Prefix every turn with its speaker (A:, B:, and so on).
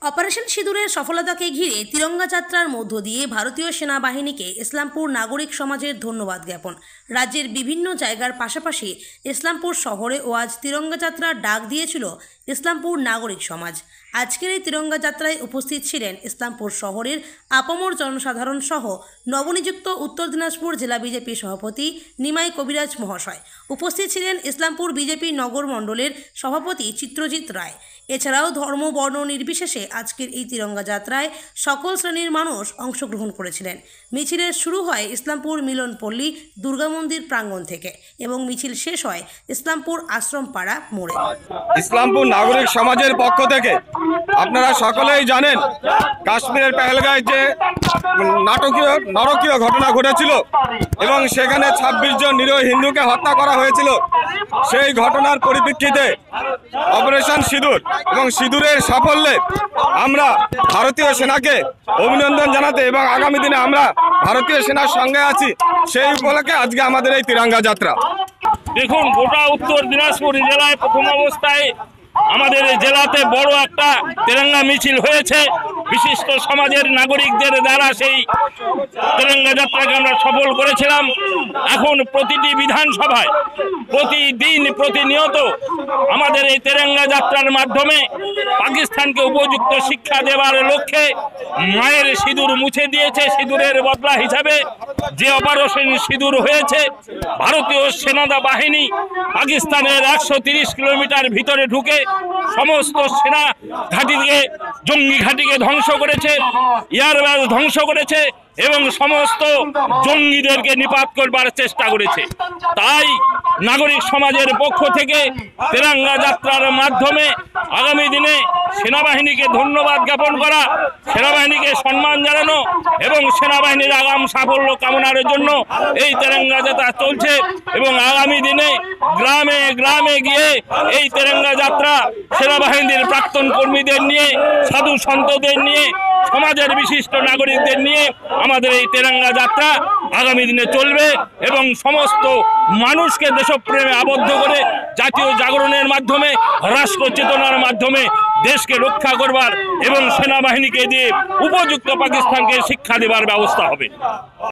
A: Operation সিঁদুরের সফলতাকে ঘিরে তিরঙ্গা যাত্রার মধ্য দিয়ে ভারতীয় সেনাবাহিনীকে ইসলামপুর নাগরিক সমাজের ধন্যবাদ জ্ঞাপন। রাজ্যের বিভিন্ন জায়গার পাশাপাশি ইসলামপুর শহরেও আজ তিরঙ্গা যাত্রার ডাক দিয়েছিল ইসলামপুর নাগরিক সমাজ। আজকের এই তিরঙ্গা যাত্রায় উপস্থিত ছিলেন ইসলামপুর শহরের আপামর জনসাধারণ সহ নবনিযুক্ত উত্তর দিনাজপুর জেলা বিজেপি সভাপতি নিমাই কবিরাজ মহাশয়। উপস্থিত ছিলেন ইসলামপুর বিজেপি নগর মণ্ডলের সভাপতি চিত্রজিৎ রায়। এছাড়াও ধর্ম বর্ণ নির্বিশেষে আজকের এই তিরঙ্গা যাত্রায় সকল শ্রেণীর মানুষ অংশগ্রহণ করেছিলেন। মিছিলের শুরু হয় ইসলামপুর মিলনপল্লী দুর্গা মন্দির প্রাঙ্গণ থেকে এবং মিছিল শেষ হয় ইসলামপুর আশ্রম পাড়া মোড়ে।
B: ইসলামপুর নাগরিক সমাজের পক্ষ থেকে আপনারা সকলেই জানেন, কাশ্মীরের পেহেলগাঁয়ে যে নরকীয় ঘটনা ঘটেছিল এবং সেখানে ২৬ জন নিরীহ হিন্দুকে হত্যা করা হয়েছিল। সেই ঘটনার পরিপ্রেক্ষিতে অপারেশন সিঁদুর এবং সিঁদুরের সাফল্যে আমরা ভারতীয় সেনাকে অভিনন্দন জানাতে এবং আগামী দিনে আমরা ভারতীয় সেনার সঙ্গে আছি, সেই উপলক্ষে আজকে আমাদের এই তিরঙ্গা যাত্রা।
C: দেখুন, গোটা উত্তর দিনাজপুর জেলায় প্রথম অবস্থায় আমাদের জেলাতে বড় একটা তিরঙ্গা মিছিল হয়েছে। বিশিষ্ট সমাজের নাগরিকদের দ্বারা সেই তিরঙ্গা যাত্রাকে আমরা সফল করেছিলাম। এখন প্রতিটি বিধানসভায় প্রতিদিন প্রতিনিয়ত আমাদের এই তিরঙ্গা যাত্রার মাধ্যমে পাকিস্তানকে উপযুক্ত শিক্ষা দেওয়ার লক্ষ্যে মায়ের সিঁদুর মুছে দিয়েছে। সিঁদুরের বদলা হিসাবে যে অপারেশন সিঁদুর হয়েছে, ভারতীয় সেনা বাহিনী পাকিস্তানের ১৩০ কিলোমিটার ভিতরে ঢুকে সমস্ত সেনা ঘাঁটিকে, জঙ্গি ঘাঁটিকে ধ্বংস করেছে, এয়ারবেস ধ্বংস করেছে এবং সমস্ত জঙ্গিদেরকে নিপাত করবার চেষ্টা করেছে। তাই নাগরিক সমাজের পক্ষ থেকে তিরঙ্গা যাত্রার মাধ্যমে আগামী দিনে সেনাবাহিনীকে ধন্যবাদ জ্ঞাপন করা, সেনাবাহিনীকে সম্মান জানানো এবং সেনাবাহিনীর আগাম সাফল্য কামনার জন্য এই তিরঙ্গা যাত্রা চলছে। এবং আগামী দিনে গ্রামে গ্রামে গিয়ে এই তিরঙ্গা যাত্রা সেনাবাহিনীর প্রাক্তন কর্মীদের নিয়ে, সাধু সন্তদের নিয়ে, সমাজের বিশিষ্ট নাগরিকদের নিয়ে আমাদের এই তিরঙ্গা যাত্রা আগামী দিনে চলবে এবং সমস্ত মানুষকে দেশপ্রেমে আবদ্ধ করে জাতীয় জাগরণের মাধ্যমে, রাষ্ট্র চেতনার মাধ্যমে দেশকে রক্ষা করবার এবং সেনাবাহিনীকে দিয়ে উপযুক্ত পাকিস্তানকে শিক্ষা দেবার ব্যবস্থা হবে।